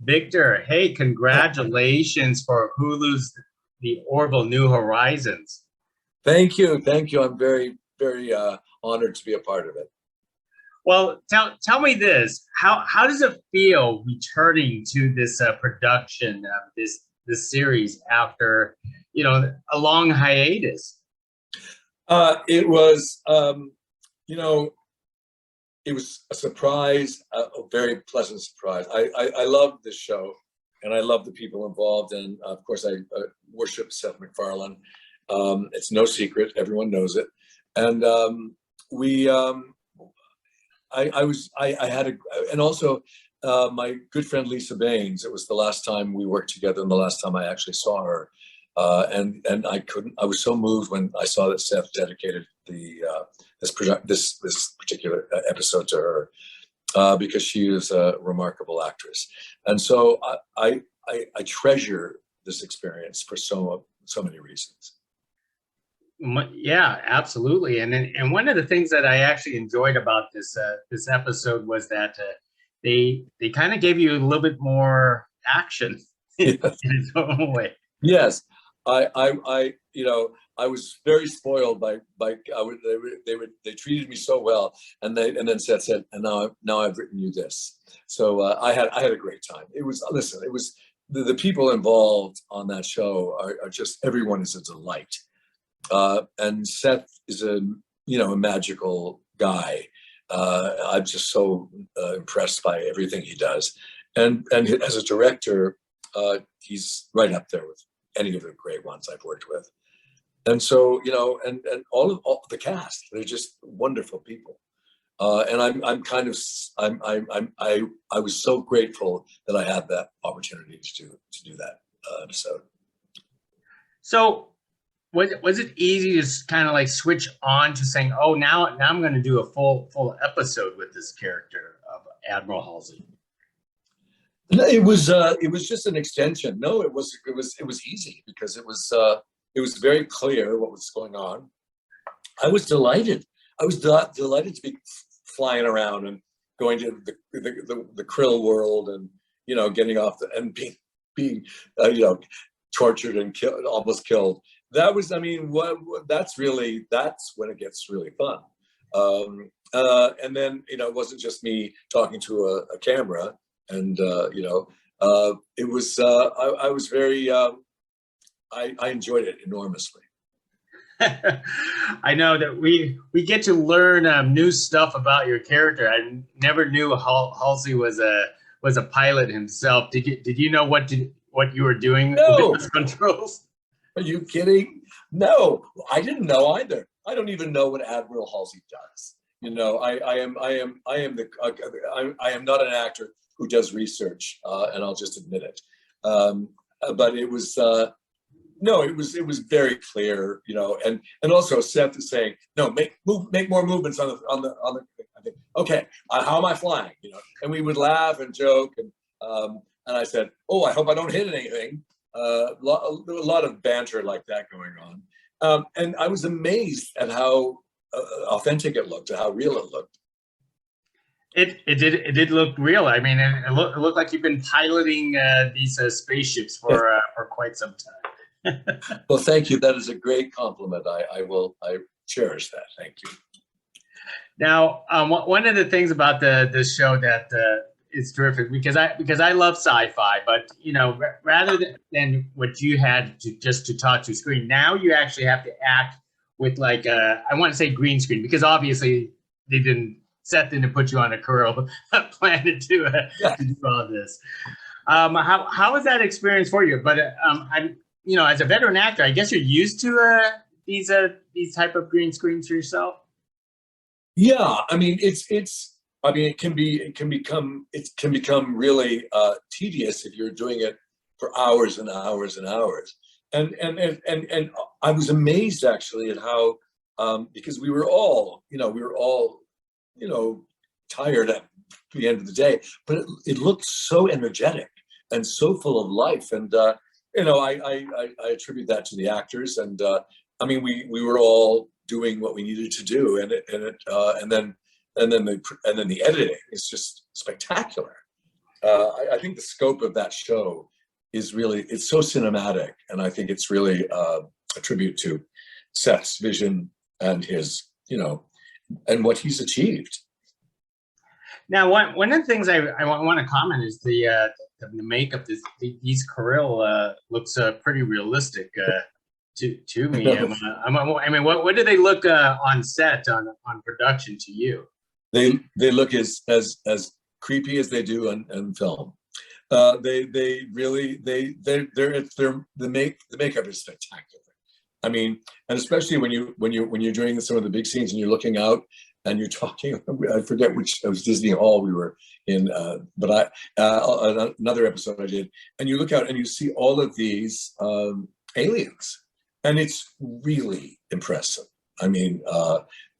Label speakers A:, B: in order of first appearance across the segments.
A: Victor, hey, congratulations for Hulu's The Orville New Horizons.
B: Thank you. I'm very honored to be a part of it.
A: Well, tell me this: how does it feel returning to this production of this series after a long hiatus?
B: It was it was a surprise, a very pleasant surprise. I love this show, and I love the people involved, and of course I worship Seth MacFarlane. It's no secret; everyone knows it, and and also my good friend Lisa Baines. It was the last time we worked together, and the last time I actually saw her. And I was so moved when I saw that Seth dedicated this particular episode to her, because she is a remarkable actress, and so I treasure this experience for so many reasons.
A: Yeah, absolutely. And one of the things that I actually enjoyed about this episode was that they kind of gave you a little bit more action in its own way.
B: Yes. I was very spoiled by they treated me so well, and then Seth said, and now I've written you this. So I had a great time. It was the people involved on that show are just, everyone is a delight, and Seth is a magical guy. I'm just so impressed by everything he does, and as a director, he's right up there with any of the great ones I've worked with. And so, and all the cast, they're just wonderful people. And I was so grateful that I had that opportunity to do that episode.
A: So was it easy to kind of like switch on to saying, oh, now I'm going to do a full episode with this character of Admiral Halsey?
B: It was just an extension. No, it was easy because it was very clear what was going on. I was delighted. I was delighted to be flying around and going to the krill world, and getting off and being tortured and killed, almost killed. That was, that's when it gets really fun. And then it wasn't just me talking to a camera. And it was I was very I enjoyed it enormously.
A: I know that we get to learn new stuff about your character. I never knew Halsey was a pilot himself. Did you know what you were doing
B: No.
A: with those controls?
B: Are you kidding? No, I didn't know either. I don't even know what Admiral Halsey does. I am not an actor who does research, and I'll just admit it. But it was it was very clear, and also Seth is saying, no, make more movements on the. I think, okay, how am I flying? And we would laugh and joke, and I said, oh, I hope I don't hit anything. A lot of banter like that going on, and I was amazed at how authentic it looked, and how real it looked.
A: It did look real. I mean, it looked like you've been piloting these spaceships for quite some time.
B: Well, thank you. That is a great compliment. I cherish that. Thank you.
A: Now, one of the things about the show that is terrific, because I love sci-fi, but rather than what you had to talk to screen, now you actually have to act with like I want to say green screen, because obviously Seth didn't put you on a curl planet to do all this. How was that experience for you? But I'm as a veteran actor, I guess you're used to these type of green screens for yourself.
B: Yeah, it can become really tedious if you're doing it for hours and hours and hours. And I was amazed actually at how because we were all tired at the end of the day, but it looked so energetic and so full of life. And I attribute that to the actors. And we were all doing what we needed to do, and then the editing is just spectacular. I think the scope of that show is really, it's so cinematic, and I think it's really a tribute to Seth's vision and his, and what he's achieved.
A: Now, one of the things I want to comment is the makeup. These Krill looks pretty realistic to me. I mean, what do they look on set on production to you?
B: They look as creepy as they do on film. The makeup is spectacular. I mean, and especially when you're doing some of the big scenes and you're looking out and you're talking. I forget which, it was Disney Hall we were in, but another episode I did, and you look out and you see all of these aliens, and it's really impressive. I mean,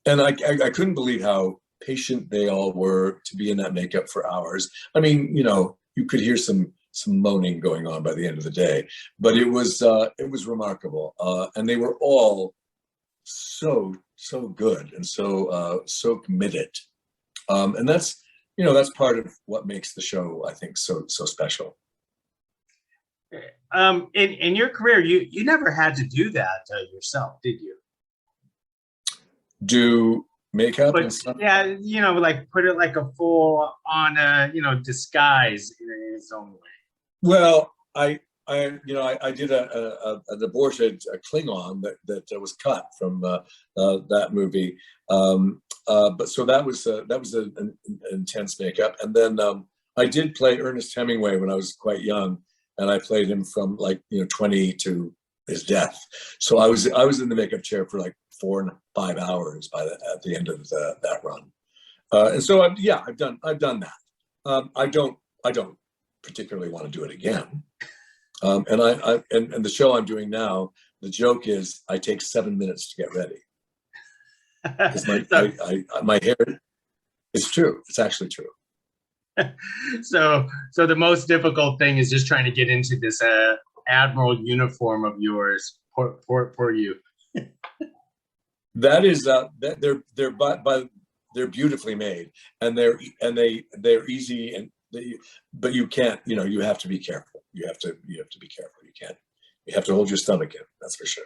B: and I couldn't believe how patient they all were to be in that makeup for hours. I mean, you could hear some moaning going on by the end of the day, but it was remarkable, and they were all so good and so committed, and that's part of what makes the show, I think, so special.
A: In your career, you never had to do that yourself, did you?
B: Do makeup and stuff?
A: Yeah, like put it like a full on disguise in its own way.
B: Well, I did an aborted Klingon that was cut from that movie, but so that was an intense makeup. And then I did play Ernest Hemingway when I was quite young, and I played him from 20 to his death. So I was in the makeup chair for like 4 and 5 hours at the end of that run. And so I've done that. I don't particularly want to do it again. And the show I'm doing now, the joke is I take 7 minutes to get ready. My hair is true. It's actually true.
A: So the most difficult thing is just trying to get into this Admiral uniform of yours for you.
B: That is they're beautifully made, and they're easy, but you can't, you have to be careful. You have to be careful. You have to hold your stomach in. That's for sure.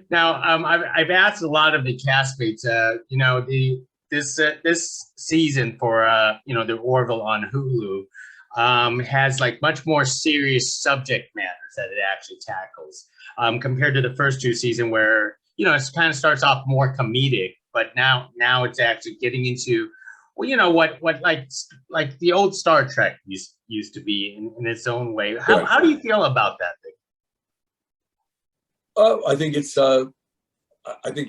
A: Now, I've asked a lot of the castmates, this season for the Orville on Hulu has like much more serious subject matters that it actually tackles compared to the first 2 seasons where it kind of starts off more comedic, but now it's actually getting into what like the old Star Trek used to be in its own way. How do you feel about that thing?
B: I think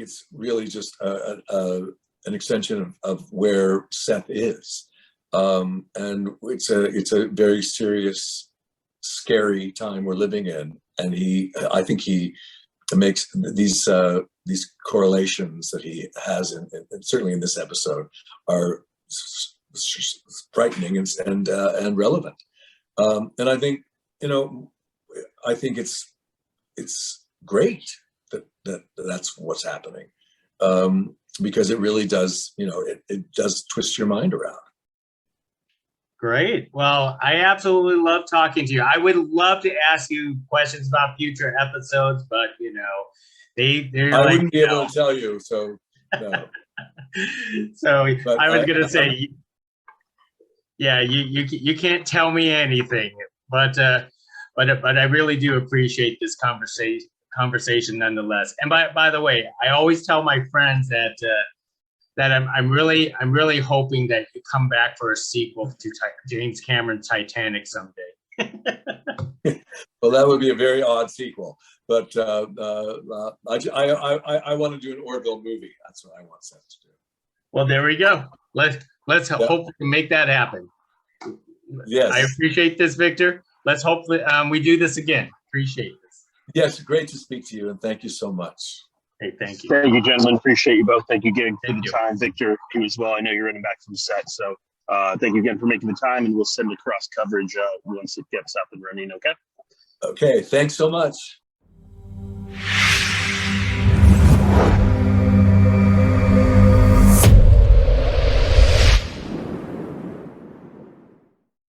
B: it's really just an extension of where Seth is, and it's a very serious, scary time we're living in, and I think he makes these correlations that he has, and certainly in this episode, are frightening and relevant. And I think I think it's great that's what's happening, because it really does, it does twist your mind around.
A: Great. Well, I absolutely love talking to you. I would love to ask you questions about future episodes, but they're
B: I wouldn't be able to tell you. So no.
A: So but I was going to say, yeah, you can't tell me anything, but I really do appreciate this conversation nonetheless. And by the way, I always tell my friends that I'm really hoping that you come back for a sequel to James Cameron's Titanic someday.
B: Well, that would be a very odd sequel, but I want to do an Orville movie. That's what I want Seth to do.
A: Well, there we go. Let's hope we can make that happen.
B: Yes,
A: I appreciate this, Victor. Let's hopefully we do this again. Appreciate this.
B: Yes, great to speak to you, and thank you so much.
A: Hey, thank you.
C: Thank you, gentlemen. Appreciate you both. Thank you again for the time. Victor, you as well. I know you're running back from set, so thank you again for making the time, and we'll send across coverage once it gets up and running, okay?
B: Okay, thanks so much.